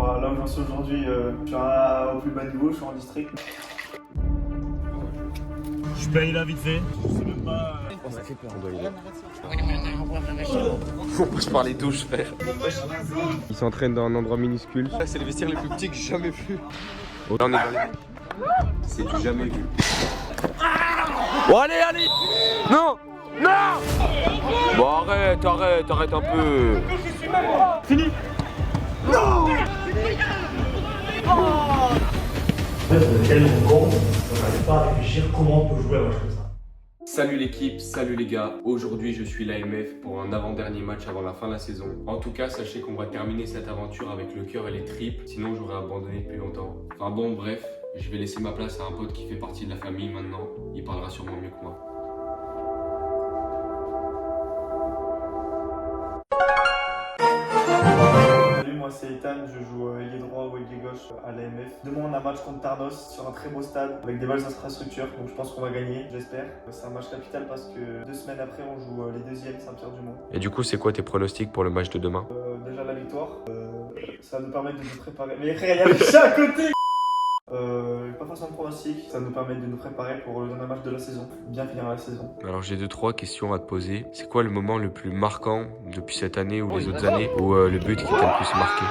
Bah, là où j'en suis aujourd'hui, je suis au plus bas niveau, je suis en district. Je paye là vite fait. Je sais même pas. Ça fait peur. On passe par les douches, frère. Ils s'entraînent dans un endroit minuscule. Là, c'est les vestiaires les plus petits que j'ai jamais vus. Là, on est dans les... C'est du jamais vu. Bon, allez, allez. Non. Non. Bon, arrête un peu. Fini. En fait, on est tellement con, on n'arrive pas à réfléchir comment on peut jouer à un match comme ça. Salut l'équipe, salut les gars. Aujourd'hui, je suis l'AMF pour un avant-dernier match avant la fin de la saison. En tout cas, sachez qu'on va terminer cette aventure avec le cœur et les tripes, sinon j'aurais abandonné depuis longtemps. Enfin bon, bref, je vais laisser ma place à un pote qui fait partie de la famille maintenant. Il parlera sûrement mieux que moi. Salut, moi c'est Ethan, je joue ailier droit ou ailier gauche à l'AMF. Demain on a un match contre Tarnos sur un très beau stade avec des belles infrastructures, donc je pense qu'on va gagner, j'espère. C'est un match capital parce que 2 semaines après on joue les deuxièmes Saint-Pierre-du-Mont. Et du coup, c'est quoi tes pronostics pour le match de demain? Déjà la victoire, ça va nous permettre de nous préparer. Mais frère, il y a le chat à côté. Pas forcément de pronostic, ça va nous permettre de nous préparer pour le dernier match de la saison, bien finir la saison. Alors j'ai 2-3 questions à te poser. C'est quoi le moment le plus marquant depuis cette année ou les autres années, ou le but qui t'a le plus marqué?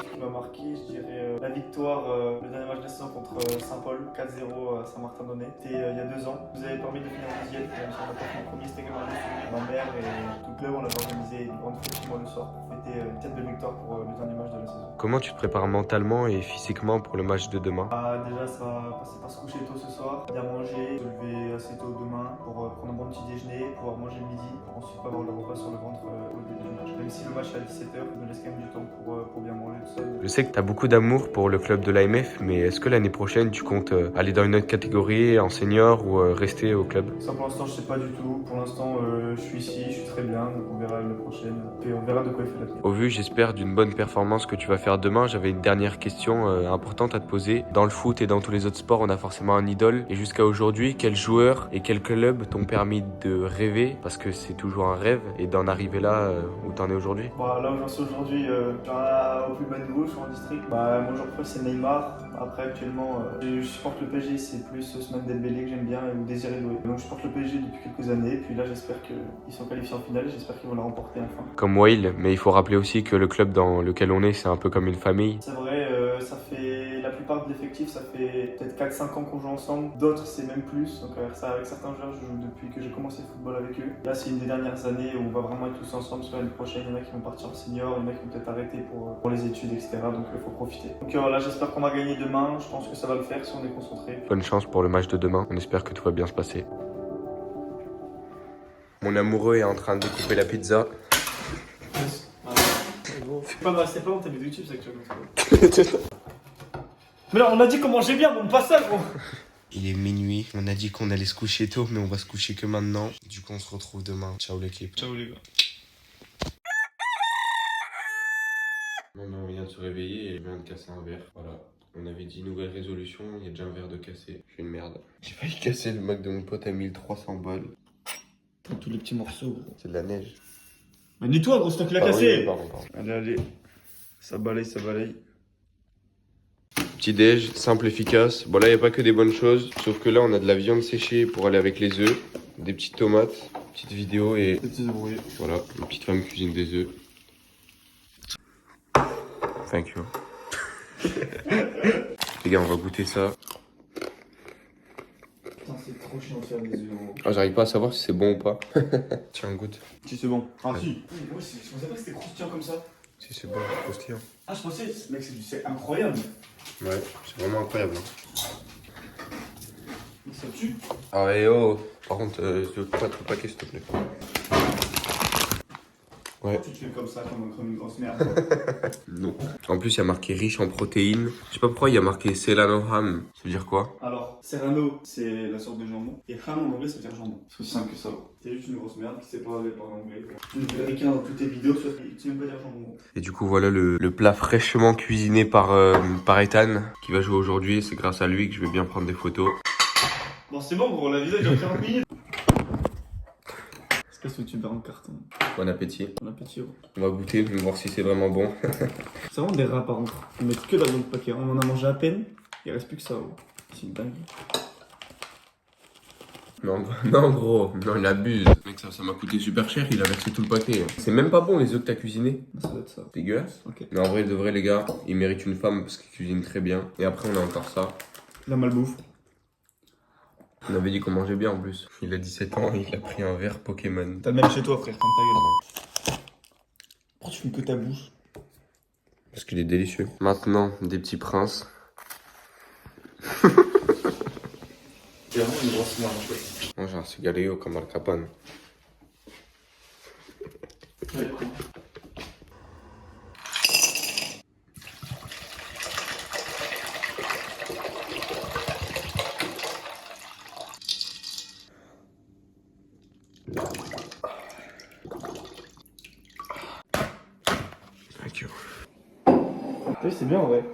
Ce qui m'a marqué, je dirais la victoire, le dernier match de la saison contre Saint-Paul, 4-0 à Saint-Martin-d'Aunay. C'était il y a 2 ans. Vous avez permis de finir en deuxième, même si on n'a pas fait le premier, c'était également ma mère et tout le club, on avait organisé une grande fête chez moi le soir pour fêter une tête de victoire pour le dernier match de la saison. Comment tu te prépares mentalement et physiquement pour le match de demain? Déjà, ça va passer par se coucher tôt ce soir, bien manger, se lever assez tôt demain pour prendre un bon petit déjeuner, pouvoir manger le midi, pour ensuite pas avoir le repas sur le ventre au début du match. Même si le match est à 17h, je me laisse quand même du temps pour bien manger tout seul. Je sais que tu as beaucoup d'amour pour le club de l'AMF, mais est-ce que l'année prochaine tu comptes aller dans une autre catégorie, en senior ou rester au club? Ça pour l'instant je sais pas du tout, pour l'instant je suis ici, je suis très bien, donc on verra l'année prochaine et on verra de quoi il fait la tête. Au vu, j'espère, d'une bonne performance que tu vas faire demain, j'avais une dernière question importante à te poser. Dans le foot et dans tous les autres sports, on a forcément un idole. Et jusqu'à aujourd'hui, quel joueur et quel club t'ont permis de rêver, parce que c'est toujours un rêve, et d'en arriver là où t'en es aujourd'hui? Là où j'en suis aujourd'hui, au plus bas niveau, je suis en district. Mon joueur préféré c'est Neymar. Après actuellement, je supporte le PSG, c'est plus Ousmane Dembélé que j'aime bien ou Désiré Doué. Donc je supporte le PSG depuis quelques années, puis là j'espère qu'ils sont qualifiés en finale et j'espère qu'ils vont la remporter enfin. Comme Wael, mais il faut rappeler aussi que le club dans lequel on est, c'est un peu comme une famille. C'est vrai, ça fait la plupart de l'effectif, ça fait peut-être 4-5 ans qu'on joue ensemble. D'autres c'est même plus, donc avec certains joueurs je joue depuis que j'ai commencé le football avec eux. Là c'est une des dernières années où on va vraiment être tous ensemble, parce que l'année prochaine il y en a qui vont partir en senior, il y en a qui vont peut-être arrêter pour les études, etc. Donc il faut profiter. Donc là j'espère qu'on va gagner demain, je pense que ça va le faire si on est concentré. Bonne chance pour le match de demain, on espère que tout va bien se passer. Mon amoureux est en train de découper la pizza. C'est pas bon, t'as mis YouTube, c'est actuellement. Mais là, on a dit qu'on mangeait bien, bon, pas ça, gros. Il est minuit, on a dit qu'on allait se coucher tôt, mais on va se coucher que maintenant. Du coup, on se retrouve demain. Ciao l'équipe. Ciao les gars. On vient de se réveiller et je viens de casser un verre. Voilà. On avait dit nouvelle résolution, il y a déjà un verre de cassé. Je suis une merde. J'ai failli casser le Mac de mon pote à 1300 balles. T'as tous les petits morceaux, gros. C'est de la neige. Mais nettoie, gros, c'est toi qui l'as Ah cassé. oui, pardon. Allez. Ça balaye, ça balaye. Petit déj, simple, efficace. Bon là, il n'y a pas que des bonnes choses. Sauf que là, on a de la viande séchée pour aller avec les œufs. Des petites tomates, petite vidéo et... Des petits embrouillés. Voilà, une petite femme cuisine des œufs. Thank you. Les gars, on va goûter ça. Putain, c'est trop chiant de faire des œufs, gros. Ah, j'arrive pas à savoir si c'est bon ou pas. Tiens, goûte. Si, c'est bon. Ah, Ouais. si. Moi, je pensais pas que c'était croustillant comme ça. Si c'est bon, c'est croustillant. Ah, je pensais, mec, c'est incroyable. Ouais, c'est vraiment incroyable. Ça tue. Ah ouais, oh. Par contre, je veux pas trop paquet, s'il te plaît. Ouais. Tu te fais comme ça, comme une grosse merde, quoi. Non. En plus, il y a marqué riche en protéines. Je sais pas pourquoi il y a marqué Celano Ham. Ça veut dire quoi? Alors, Serrano, c'est la sorte de jambon. Et ham en anglais, ça veut dire jambon. C'est aussi simple que ça. C'est juste une grosse merde qui sait pas parler anglais. Tu es américain dans toutes tes vidéos, tu sais même pas dire jambon. Et du coup, voilà le plat fraîchement cuisiné par Ethan, qui va jouer aujourd'hui. C'est grâce à lui que je vais bien prendre des photos. Bon, c'est bon, gros, la vidéo dure 40 minutes. Qu'est-ce que youtubeur en carton. Bon appétit. Bon appétit. Gros. On va goûter, voir si c'est vraiment bon. C'est vraiment des rats par contre. Ils mettent que dans le paquet. On en a mangé à peine. Il reste plus que ça. Gros. C'est une dinguerie. Non, gros, non, il abuse. Mec, ça m'a coûté super cher, il a versé tout le paquet. C'est même pas bon les œufs que t'as cuisinés. Ça doit être ça. Dégueulasse. Ok. Mais en vrai, de vrai, les gars, il mérite une femme parce qu'il cuisine très bien. Et après, on a encore ça. La malbouffe. On avait dit qu'on mangeait bien en plus. Il a 17 ans et il a pris un verre Pokémon. T'as le même chez toi, frère, ferme ta gueule. Pourquoi tu fais que ta bouche? Parce qu'il est délicieux. Maintenant, des petits princes. C'est vraiment une grosse merde en fait. Moi, j'ai un cigarillo comme Al Capone. Ouais. Oui, c'est bien en vrai.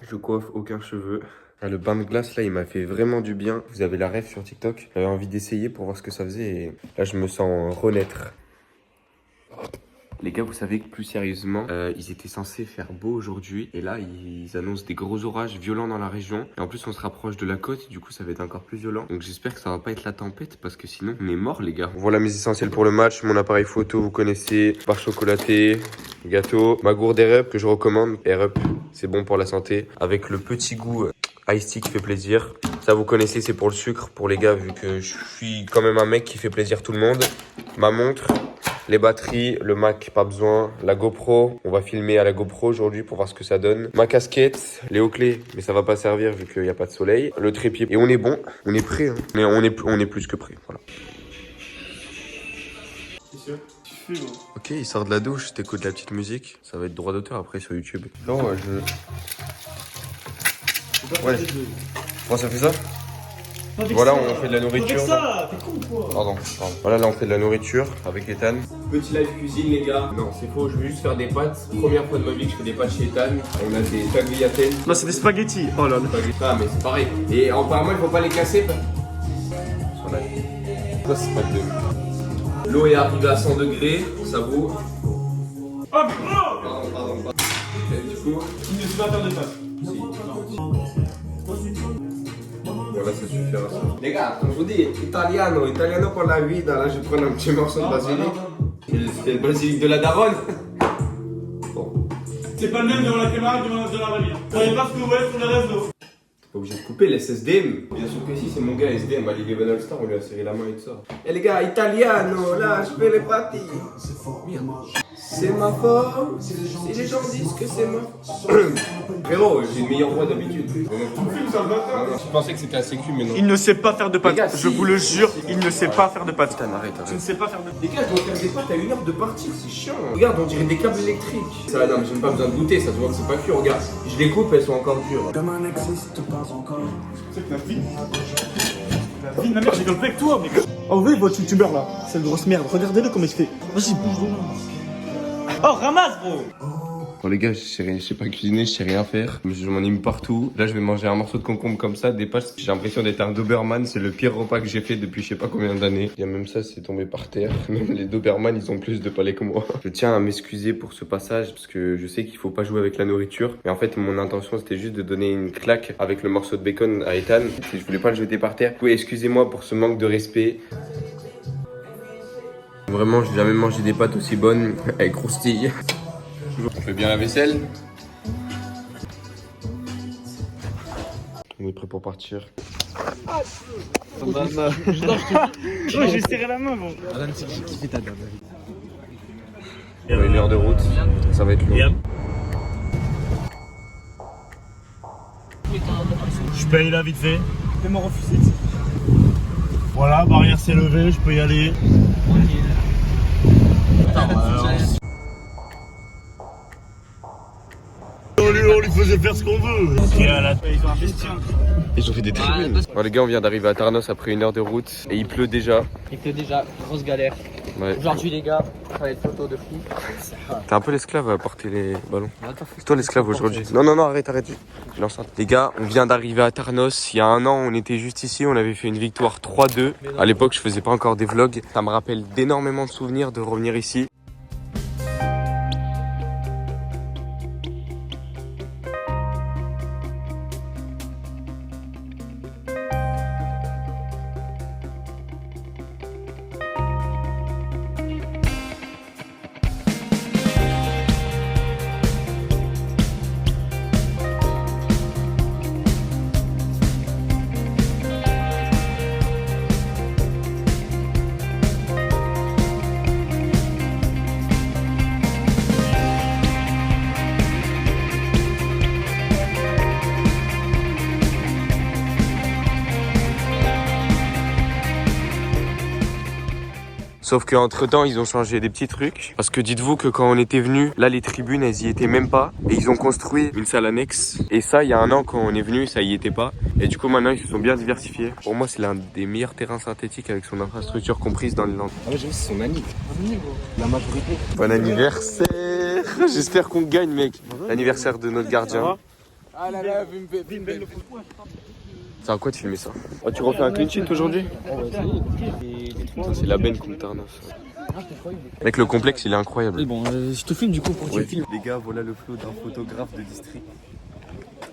Je coiffe aucun cheveu. Le bain de glace là il m'a fait vraiment du bien. Vous avez la ref sur TikTok. J'avais envie d'essayer pour voir ce que ça faisait et là je me sens renaître. Les gars, vous savez que plus sérieusement, ils étaient censés faire beau aujourd'hui. Et là, ils annoncent des gros orages violents dans la région. Et en plus, on se rapproche de la côte. Du coup, ça va être encore plus violent. Donc j'espère que ça va pas être la tempête. Parce que sinon, on est mort, les gars. Voilà mes essentiels pour le match. Mon appareil photo, vous connaissez. Barre chocolatée, gâteau. Ma gourde Air Up que je recommande. Air Up, c'est bon pour la santé. Avec le petit goût Ice Tea qui fait plaisir. Ça, vous connaissez, c'est pour le sucre. Pour les gars, vu que je suis quand même un mec qui fait plaisir tout le monde. Ma montre. Les batteries, le Mac, pas besoin. La GoPro, on va filmer à la GoPro aujourd'hui pour voir ce que ça donne. Ma casquette, les hauts-clés, mais ça va pas servir vu qu'il n'y a pas de soleil. Le trépied. Et on est bon, on est prêt. Hein. On est plus que prêt. Voilà. C'est sûr. Tu fais gros. Ok, il sort de la douche, t'écoutes la petite musique. Ça va être droit d'auteur après sur YouTube. Non, Ouais. Comment ça fait ça? Voilà, on fait de la nourriture. Ça, t'es con quoi? Pardon. Voilà, là on fait de la nourriture avec Ethan. Petit live cuisine les gars. Non c'est faux, je vais juste faire des pâtes. Première fois de ma vie que je fais des pâtes chez Ethan. On a des tagliatelles. Non, c'est des spaghettis. Oh là là. Ah mais c'est pareil. Et apparemment il faut pas les casser. Ça c'est pas de... L'eau est arrivée à 100 degrés, ça vaut. Oh mais oh! Pardon. Et du coup, Il ne sait pas faire de pâtes. Voilà, ça suffira ça. les gars, comme je vous dis, italiano pour la vida. Là je vais prendre un petit morceau de basilic. C'est le basilic de la daronne. Bon. C'est pas le même devant la caméra que devant la vraie vie. Vous savez pas ce que vous voyez sur les réseaux. Pas obligé de couper les SDM. Bien sûr que si, c'est mon gars SDM à Ligue All Star, on lui a serré la main et tout ça. Et les gars, italiano, là, je fais les pâtes. C'est ma faute. Si les gens disent que c'est ma faute. Frérot, j'ai une meilleure voix d'habitude. Je pensais que c'était assez cul, mais non. Il ne sait pas faire de pâtes. Les gars, Je si. vous le jure, il ne sait pas faire de pâtes. Putain, arrête. Tu ne sais pas faire de pâtes. Les gars, je dois faire des pâtes à 1 heure de partir, c'est chiant. Regarde, on dirait des câbles électriques. Ça, non, mais j'ai même pas besoin de goûter, ça se voit que c'est pas cuit. Regarde, je les coupe, elles sont encore dures. C'est que la vie de ma mère, j'ai galopé avec toi, mec. En vrai, votre youtubeur là, c'est une grosse merde. Regardez-le comme il se fait. Vas-y, bouge donc. Oh, ramasse, gros. Bon les gars, je sais pas cuisiner, je sais rien faire. Je m'en ai mis partout. Là je vais manger un morceau de concombre comme ça, des pâtes. J'ai l'impression d'être un Doberman, c'est le pire repas que j'ai fait depuis je sais pas combien d'années. Il y a même ça, c'est tombé par terre. Même les Doberman, ils ont plus de palais que moi. Je tiens à m'excuser pour ce passage parce que je sais qu'il faut pas jouer avec la nourriture. Mais en fait, mon intention c'était juste de donner une claque avec le morceau de bacon à Ethan. Je voulais pas le jeter par terre. Oui, excusez-moi pour ce manque de respect. Vraiment, j'ai jamais mangé des pâtes aussi bonnes avec croustilles. On fait bien la vaisselle. On est prêt pour partir. J'ai serré la main, bon. On a 1 heure de route, ça va être long. Je paye là vite fait. Fais-moi refuser. Voilà, barrière s'est levée, je peux y aller. on lui faisait faire ce qu'on veut. Ils ont un vestiaire. Ils ont fait des tribunes. Bon, les gars, on vient d'arriver à Tarnos après 1 heure de route et il pleut déjà. Il pleut déjà, grosse galère. Ouais. Aujourd'hui, les gars, on va être photo de fou. T'es un peu l'esclave à porter les ballons. C'est toi l'esclave aujourd'hui. Non, arrête. L'enceinte. Les gars, on vient d'arriver à Tarnos. Il y a 1 an, on était juste ici. On avait fait une victoire 3-2. À l'époque, je faisais pas encore des vlogs. Ça me rappelle d'énormément de souvenirs de revenir ici. Sauf qu'entre temps, ils ont changé des petits trucs. Parce que dites-vous que quand on était venu, là, les tribunes, elles y étaient même pas. Et ils ont construit une salle annexe. Et ça, il y a 1 an, quand on est venu, ça y était pas. Et du coup, maintenant, ils se sont bien diversifiés. Pour moi, c'est l'un des meilleurs terrains synthétiques avec son infrastructure comprise dans les Landes. Ah, mais j'aime, c'est son ami. La majorité. Bon anniversaire. J'espère qu'on gagne, mec. L'anniversaire de notre gardien. Ah là là, C'est à quoi de filmer ça? Oh, tu refais un clean sheet aujourd'hui? Ça, c'est la benne contre Tarnos. Mec, le complexe, il est incroyable. Mais bon, je te filme du coup pour que tu me filmes. Les gars, voilà le flow d'un photographe de district.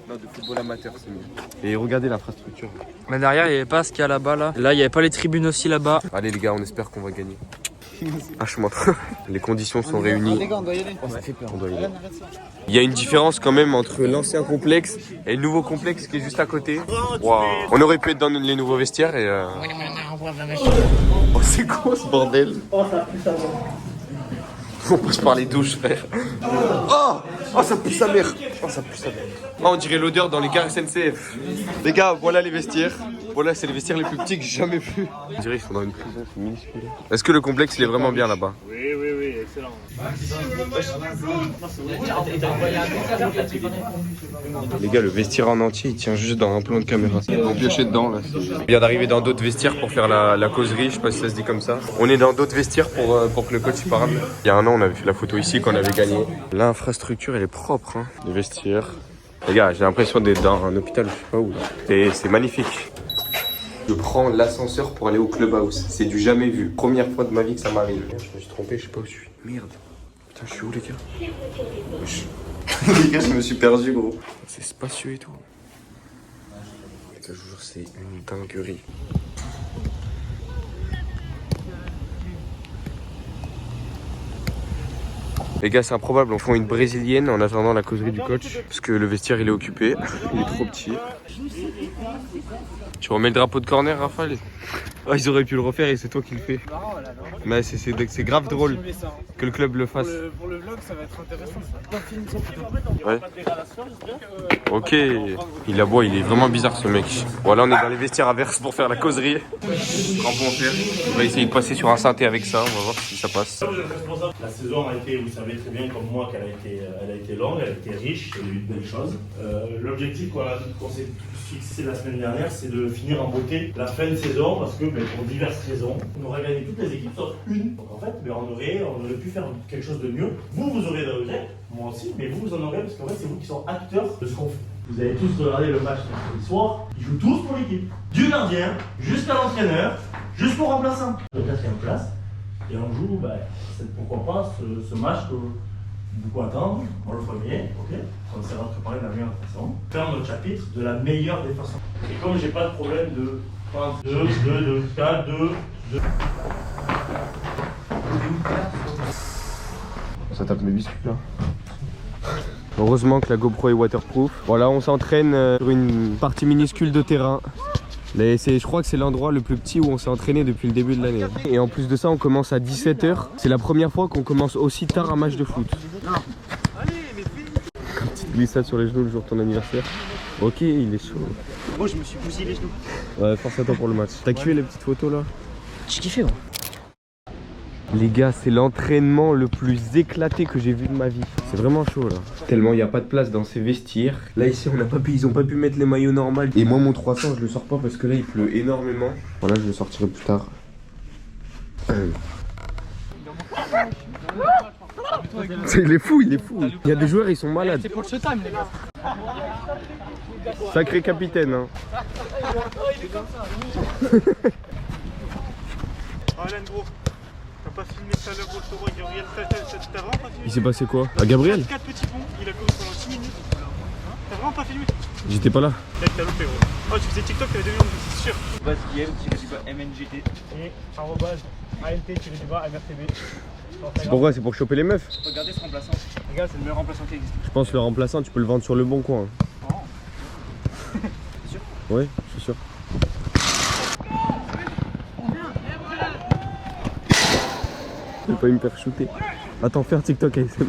Non, de football amateur, c'est mieux. Et regardez l'infrastructure. Mais derrière, il n'y avait pas ce qu'il y a là-bas. Là, il n'y avait pas les tribunes aussi là-bas. Allez les gars, on espère qu'on va gagner. Ah, je montre. Les conditions sont réunies. Les gars, on doit y aller. Ça fait peur. On doit y aller. Il y a une différence quand même entre l'ancien complexe et le nouveau complexe qui est juste à côté. Wow. On aurait pu être dans les nouveaux vestiaires et... Oh, c'est quoi ce bordel? On passe par les douches, frère. Oh, ça pue sa mère. Oh, on dirait l'odeur dans les gares SNCF. Les gars, voilà les vestiaires. Voilà, c'est les vestiaires les plus petits que j'ai jamais vus. On dirait qu'ils sont dans une prison, c'est minuscule. Est-ce que le complexe, il est vraiment bien là-bas? Oui, excellent. Les gars, le vestiaire en entier, il tient juste dans un plan de caméra. On piochait dedans, là. On vient d'arriver dans d'autres vestiaires pour faire la causerie, je sais pas si ça se dit comme ça. On est dans d'autres vestiaires pour que le coach y parle. Il y a 1 an, on avait fait la photo ici quand on avait gagné. L'infrastructure, elle est propre, hein. Les vestiaires. Les gars, j'ai l'impression d'être dans un hôpital, je sais pas où. C'est magnifique. Je prends l'ascenseur pour aller au clubhouse. C'est du jamais vu. Première fois de ma vie que ça m'arrive. Je me suis trompé, je sais pas où je suis. Merde. Putain, je suis où les gars? Les gars, je me suis perdu, gros. C'est spacieux et tout. Je vous jure, c'est une dinguerie. Les gars, c'est improbable, on fait une brésilienne en attendant la causerie du coach. Parce que le vestiaire, il est occupé. Il est trop petit. Tu remets le drapeau de corner, Raphaël? Oh, ils auraient pu le refaire et c'est toi qui le fais. Mais c'est grave drôle que le club le fasse. Pour le vlog, ça va être intéressant. Ouais. Ok. Il aboie, il est vraiment bizarre ce mec. Voilà, on est dans les vestiaires inverses pour faire la causerie. Crampon fer. On va essayer de passer sur un synthé avec ça, on va voir si ça passe. La saison a été, vous savez très bien comme moi, qu'elle a été longue, elle a été riche, il y a eu de belles choses. L'objectif qu'on s'est fixé la semaine dernière, c'est de finir en beauté la fin de saison, parce que pour diverses raisons, on aurait gagné toutes les équipes sauf une. Donc en fait, on aurait pu faire quelque chose de mieux. Vous aurez des regrets, moi aussi, mais vous en aurez, parce qu'en fait, c'est vous qui sont acteurs de ce qu'on fait. Vous avez tous regardé le match mercredi soir, ils jouent tous pour l'équipe. Du gardien jusqu'à l'entraîneur, jusqu'au remplaçant. De 4e place, et on joue, pourquoi pas, ce match que beaucoup attendent, moi le premier, ok, on essaiera de préparer de la meilleure façon, faire notre chapitre de la meilleure des façons. Et comme j'ai pas de problème de 2, 4, 2. Ça tape mes biscuits là. Heureusement que la GoPro est waterproof. Voilà, on s'entraîne sur une partie minuscule de terrain. Je crois que c'est l'endroit le plus petit où on s'est entraîné depuis le début de l'année. Et en plus de ça, on commence à 17 h. C'est la première fois qu'on commence aussi tard un match de foot. Une petite glissade sur les genoux le jour de ton anniversaire. Ok, il est chaud. Moi, je me suis bousillé les genoux. Ouais, force à toi pour le match. T'as kiffé les petites photos là? J'ai kiffé, moi. Les gars, c'est l'entraînement le plus éclaté que j'ai vu de ma vie. C'est vraiment chaud là. Tellement il n'y a pas de place dans ces vestiaires. Là ici ils ont pas pu mettre les maillots normaux. Et moi mon 300 je le sors pas parce que là il pleut énormément. Voilà, je le sortirai plus tard. Il est fou, il est fou. Il y a des joueurs, ils sont malades. C'est pour le showtime, les gars. Sacré capitaine, hein. Alan, gros. T'as pas filmé ça là, gros, Toro, Gabriel. T'as vraiment pas filmé? Il s'est passé quoi? À Gabriel? 4 petits ponts, il a couru pendant 6 minutes. T'as vraiment pas filmé? J'étais pas là. Là, t'as loupé, gros. Oh, tu faisais TikTok, t'avais 2 millions de vues, c'est sûr. MNGT. Et ALT-MRTB. C'est pourquoi? C'est pour choper les meufs? Regardez ce remplaçant. Les gars, c'est le meilleur remplaçant qui existe. Je pense que le remplaçant, tu peux le vendre sur le bon coin. C'est sûr? Oui, je suis sûr. Je vais pas me faire shooter. Attends, faire TikTok ASMR.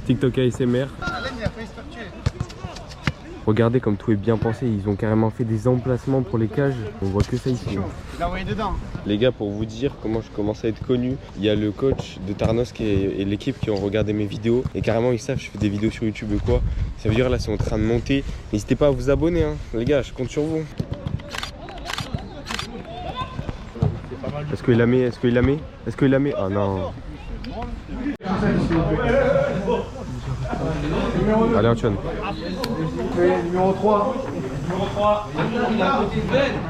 TikTok ASMR. Regardez comme tout est bien pensé. Ils ont carrément fait des emplacements pour les cages. On voit que ça ici. Il l'a envoyé dedans. Les gars, pour vous dire comment je commence à être connu, il y a le coach de Tarnos et l'équipe qui ont regardé mes vidéos. Et carrément, ils savent que je fais des vidéos sur YouTube ou quoi. Ça veut dire là, c'est en train de monter. N'hésitez pas à vous abonner, hein. Les gars, je compte sur vous. Est-ce qu'il la met? Est-ce qu'il la met? Est-ce qu'il la met? Ah non. Allez Antoine. Numéro 3.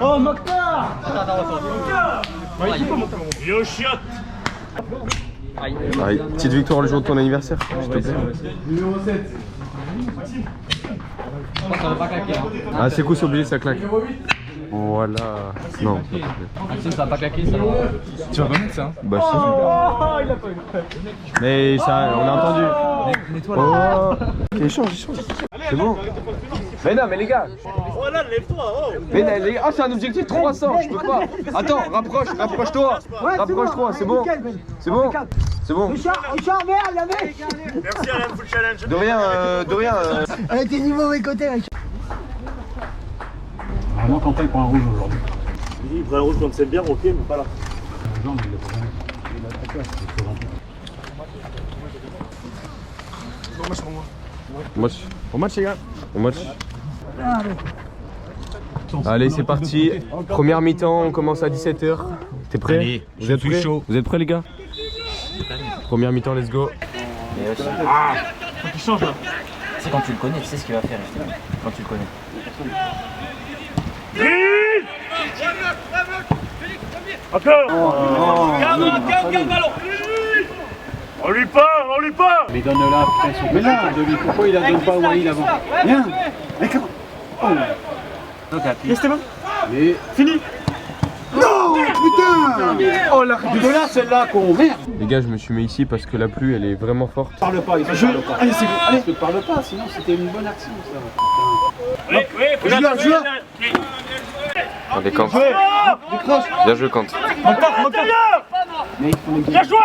Oh, Mokhtar! Yo, chiotte. Allez, petite victoire le jour de ton anniversaire, s'il te plaît. Numéro 7. Ah, c'est cool, c'est obligé, ça claque. Voilà. Non. Maxime, ça va pas claquer, ça. Tu vas pas mettre ça, hein? Bah si. Oh, il a pas eu. Mais ça, on a entendu. Mets-toi là. Oh. Échange. C'est bon. Mais non, mais les gars. Oh là, lève-toi. Oh. Mais non, les gars, oh, c'est un objectif 300, je peux pas. Attends, rapproche-toi. Rapproche-toi, c'est bon. C'est bon. C'est bon. Richard, merde, la mec. Merci Alan, full challenge. De rien. T'es du mauvais côté, Richard. Vraiment, Quentin prend un rouge aujourd'hui. Il prend un rouge quand c'est bien, ok, mais pas là. Non, mais il a pas bien. Il a très classe, c'est trop rempli. Bon match les gars. Bon match. Allez, c'est parti. Première mi-temps, on commence à 17h. T'es prêt? Allez, vous êtes prêts? Vous êtes prêts les gars? Première mi-temps, let's go. Faut qu'il change là. C'est quand tu le connais, tu sais ce qu'il va faire. Quand tu le connais. Encore. Garde le ballon. On lui part. Mais donne-la, putain, son mais là, de lui, pourquoi il la donne pas au Wahid avant? Viens. Mais comment? Oh. Restez main. Mais. Fini. Non, putain. Oh, la de là, celle-là, con, merde. Les gars, je me suis mis ici parce que la pluie, elle est vraiment forte. Parle pas, il se parle pas. Allez, c'est bon, allez. Il te parle pas, sinon c'était une bonne action, ça. Oui, Joue-la. Allez, Kant. Décroche. Bien joué, Kant. Mais il faut les bien joué.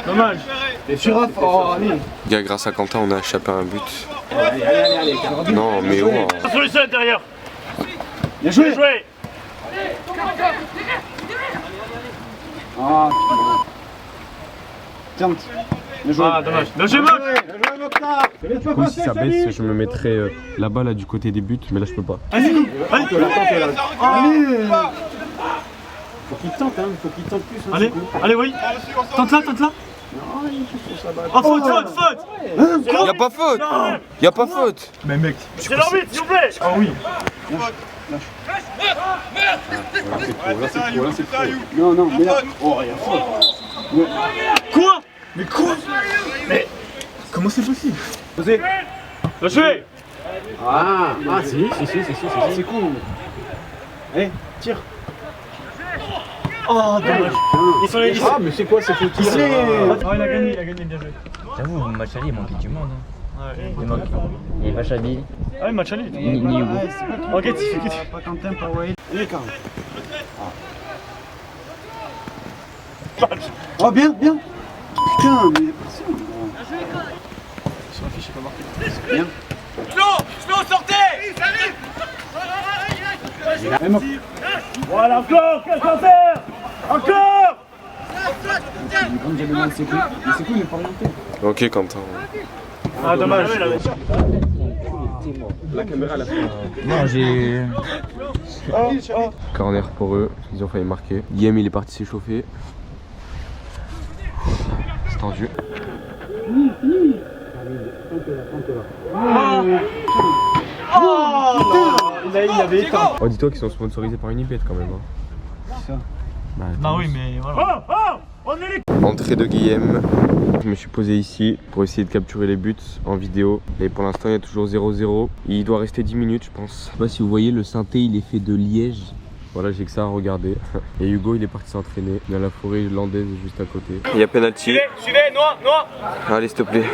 Dommage. T'es sur off. Oh, allez. Les gars, grâce à Quentin, on a échappé à un but. Allez. Non, mais oh. Solution à l'intérieur. Bien joué. Bien joué. Ah, tiens. Bien joué. Ah, dommage. Bien joué, Mokhtar. Bien joué, Mokhtar. Du coup, si ça baisse, je me mettrais là-bas, là, du côté des buts, mais là, je peux pas. Vas-y. Allez. Faut qu'il tente, hein. Faut qu'il tente plus. Hein, Allez, allez, oui. Tente là. Non, il faut ça va. Oh, faute. Y'a pas faute! Y'a pas faute! Mais mec. C'est l'arbitre, s'il vous plaît. Ah oui. Là, c'est trop. Non, mais là. Oh, il y a faute. Quoi? Mais quoi? Mais comment c'est possible? Bien joué. Ah, si, c'est cool. Allez, tire. Oh, dommage. Ils sont les. Ah, mais c'est quoi ces petits Oh, il a gagné, bien joué. J'avoue, le match aller, il manquait du monde. Hein. Ouais. Il manque. Il est vache habile. Ah, le match aller. Ni Hugo. Ok, tu Pas Quentin, pas Wahid. Allez, Carl. Oh, bien. Putain, mais personne. Sur la fiche, c'est pas marqué. Bien. Voilà, encore. Qu'est-ce qu'on fait? Encore. Comme j'ai besoin de ses coups, mais ses coups, il n'est pas orienté. Ok, Quentin. Ah, dommage. La caméra, elle a fait. Non, j'ai. Corner pour eux, ils ont failli marquer. Guillaume, il est parti s'échauffer. C'est tendu. Il avait éteint. Oh, dis-toi qu'ils sont sponsorisés par Unibet quand même. Qui ça? Bah, Non, oui, mais voilà. On est les... Entrée de Guillaume. Je me suis posé ici pour essayer de capturer les buts en vidéo. Et pour l'instant, il y a toujours 0-0. Il doit rester 10 minutes, je pense. Je sais pas si vous voyez, le synthé, il est fait de liège. Voilà, j'ai que ça à regarder. Et Hugo, il est parti s'entraîner dans la forêt irlandaise juste à côté. Il y a penalty. Suivez, Noah. Allez, s'il te plaît.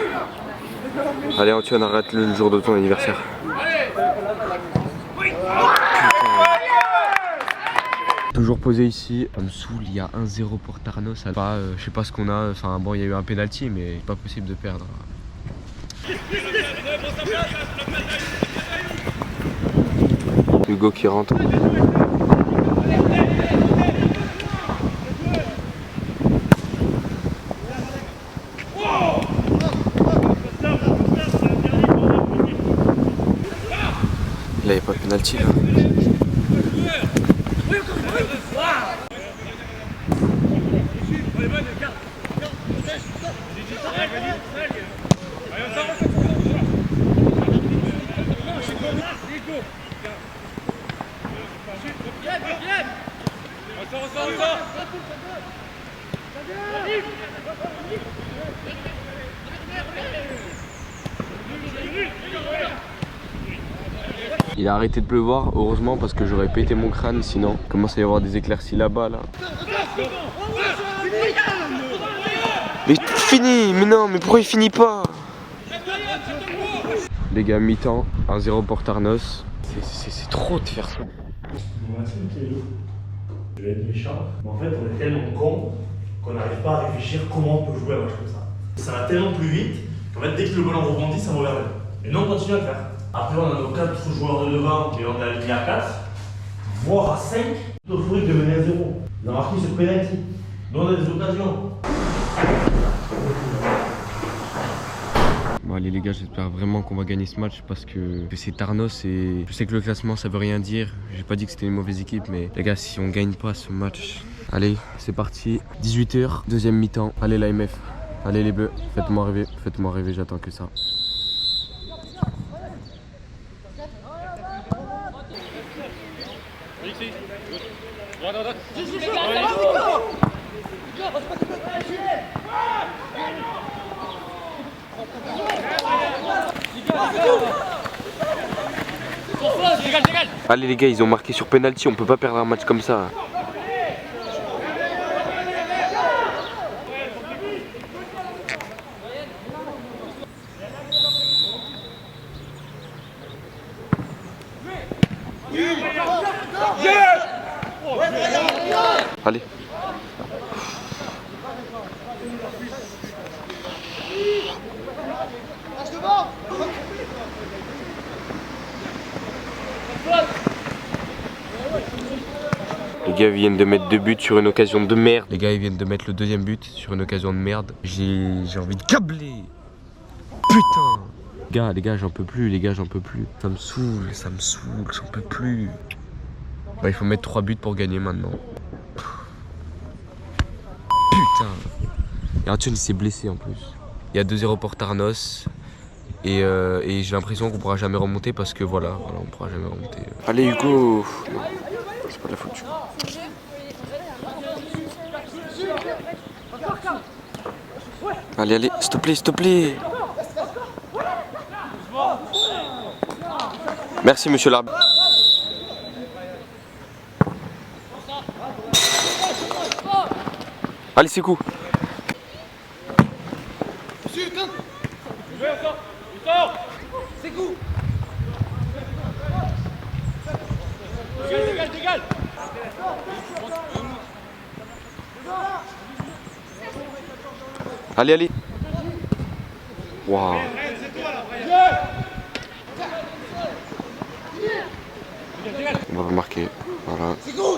Allez, Antoine, arrête le jour de ton anniversaire. Toujours posé ici, ça me saoule, il y a 1-0 pour Tarnos. Je sais pas ce qu'on a, enfin bon, il y a eu un penalty, mais c'est pas possible de perdre. Hugo qui rentre. Là, il n'y a pas de penalty là. Il a arrêté de pleuvoir, heureusement, parce que j'aurais pété mon crâne sinon. Il commence à y avoir des éclaircies là-bas là. Mais fini. Mais non, mais pourquoi il finit pas? Les gars, mi-temps, 1-0 pour Tarnos. C'est trop de faire ça. Je vais être méchant, mais en fait on est tellement con qu'on n'arrive pas à réfléchir comment on peut jouer un match comme ça. Ça va tellement plus vite qu'en fait dès que le ballon rebondit, ça va vers nous. Et nous on continue à le faire. Après on a nos 4 joueurs de devant et on a aligné à 4, voire à 5. Euphorique de mener à 0. On a marqué sur penalty. Nous on a des occasions. Bon allez les gars, j'espère vraiment qu'on va gagner ce match parce que c'est Tarnos et je sais que le classement ça veut rien dire. J'ai pas dit que c'était une mauvaise équipe, mais les gars, si on gagne pas ce match... Allez, c'est parti, 18h, deuxième mi-temps. Allez l'AMF, allez les bleus, faites-moi rêver, j'attends que ça. Allez les gars, ils ont marqué sur penalty, on peut pas perdre un match comme ça. Allez. Les gars viennent de mettre 2 buts sur une occasion de merde. Les gars ils viennent de mettre le deuxième but sur une occasion de merde. J'ai envie de câbler. Putain. Les gars j'en peux plus, les gars j'en peux plus. Ça me saoule, j'en peux plus. Bah il faut mettre 3 buts pour gagner maintenant. Putain. Et Antoine il s'est blessé en plus. Il y a 2-0 pour Tarnos. Et j'ai l'impression qu'on pourra jamais remonter parce que voilà, on pourra jamais remonter. Allez Hugo. Non, c'est pas de la faute. Allez, s'il te plaît. Merci monsieur l'arbitre. Allez, c'est coup. C'est coup. Dégage. Allez. Waouh. On va marquer. Voilà. C'est coup.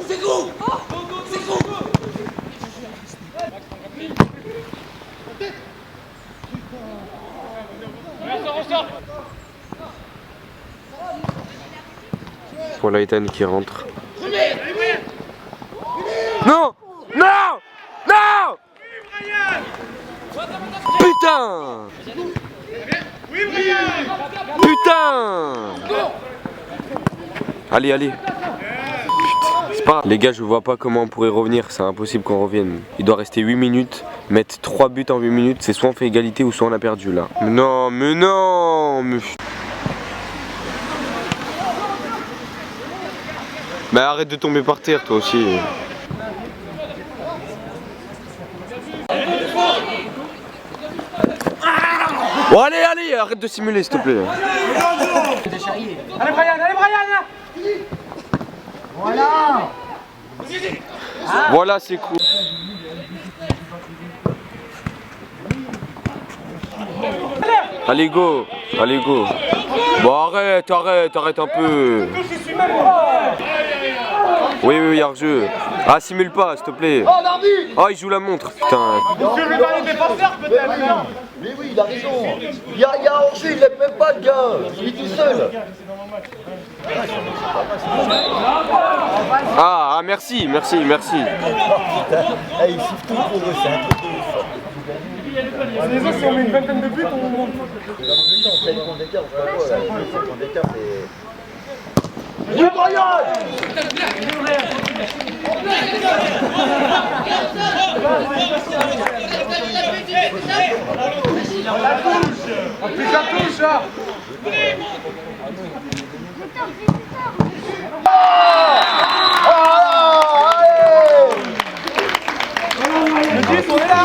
Pour Laïtan qui rentre. Non! Non! Non! Putain! Putain! Allez, allez. Putain, c'est pas grave. Les gars, je vois pas comment on pourrait revenir, c'est impossible qu'on revienne. Il doit rester 8 minutes, mettre 3 buts en 8 minutes, c'est soit on fait égalité ou soit on a perdu là. Mais non, mais non, mais... Mais arrête de tomber par terre toi aussi. Bon allez, allez, arrête de simuler s'il te plaît. Allez Brian, allez Brian. Voilà. Voilà, c'est cool. Allez go, allez go. Bon arrête, arrête, arrête un peu. Oui, oui, oui, hors-jeu. Ah, simule pas, s'il te plaît. Oh, il joue la montre, putain. Tu veux lui parler des défenseurs peut-être? Mais oui, il a raison. Il y a hors-jeu, il l'aime même pas le gars. Il est tout seul. Ah, merci, merci, merci. Il siffle tout pour eux, c'est un truc de ouf. Les autres, si on met une vingtaine de buts, on monte. C'est 50 d'écart, c'est 50 d'écart, c'est... Oui, Brian! La touche! Appuie la touche là! Le 10, on est là!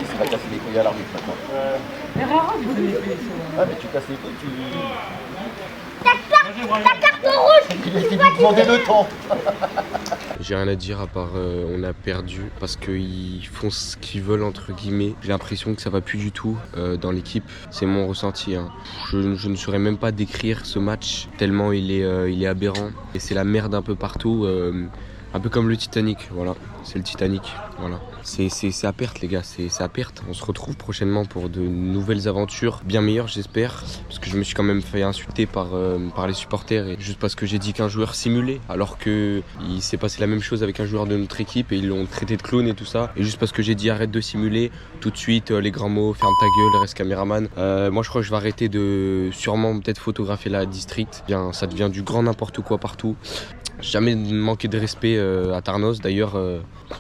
Ça va casser les couilles à l'arbitre maintenant. Ah mais tu casses les couilles, tu... Ta carte rouge! Il était demandé le temps. J'ai rien à dire à part on a perdu parce qu'ils font ce qu'ils veulent entre guillemets. J'ai l'impression que ça va plus du tout dans l'équipe. C'est mon ressenti. Hein. Je ne saurais même pas décrire ce match tellement il est aberrant. Et c'est la merde un peu partout. Un peu comme le Titanic, voilà, c'est le Titanic, voilà. C'est à perte les gars, c'est à perte. On se retrouve prochainement pour de nouvelles aventures, bien meilleures j'espère. Parce que je me suis quand même fait insulter par les supporters et juste parce que j'ai dit qu'un joueur simulait. Alors que il s'est passé la même chose avec un joueur de notre équipe et ils l'ont traité de clown et tout ça. Et juste parce que j'ai dit arrête de simuler, tout de suite les grands mots, ferme ta gueule, reste caméraman. Moi je crois que je vais arrêter de sûrement peut-être photographier la district. Bien, ça devient du grand n'importe quoi partout. Jamais manqué de respect à Tarnos, d'ailleurs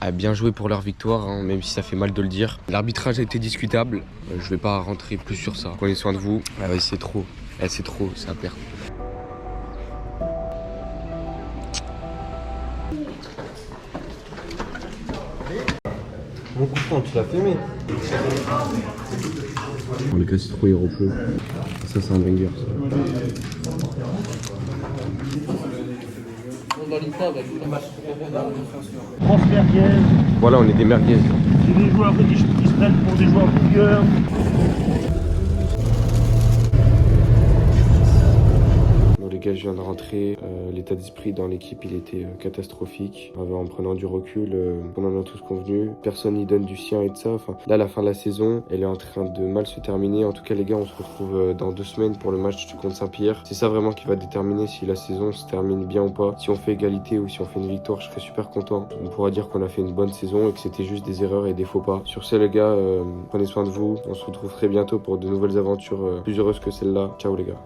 a bien joué pour leur victoire, hein, même si ça fait mal de le dire. L'arbitrage a été discutable, je vais pas rentrer plus sur ça. Prenez soin de vous, c'est trop, c'est trop, c'est à perdre. Mon coup de poing, tu l'as filmé. Oh, les gars, c'est trop héros-peu. Ça, c'est un banger. Ça. France merguez. Voilà, on est des merguez. C'est des joueurs qui se prennent pour des joueurs bouilleurs. Bon les gars, je viens de rentrer. L'état d'esprit dans l'équipe, il était catastrophique. En prenant du recul, on en a tous convenu. Personne n'y donne du sien et de ça. Enfin, là, la fin de la saison, elle est en train de mal se terminer. En tout cas, les gars, on se retrouve dans 2 semaines pour le match contre Saint-Pierre. C'est ça vraiment qui va déterminer si la saison se termine bien ou pas. Si on fait égalité ou si on fait une victoire, je serais super content. On pourra dire qu'on a fait une bonne saison et que c'était juste des erreurs et des faux pas. Sur ce, les gars, prenez soin de vous. On se retrouve très bientôt pour de nouvelles aventures plus heureuses que celle-là. Ciao les gars.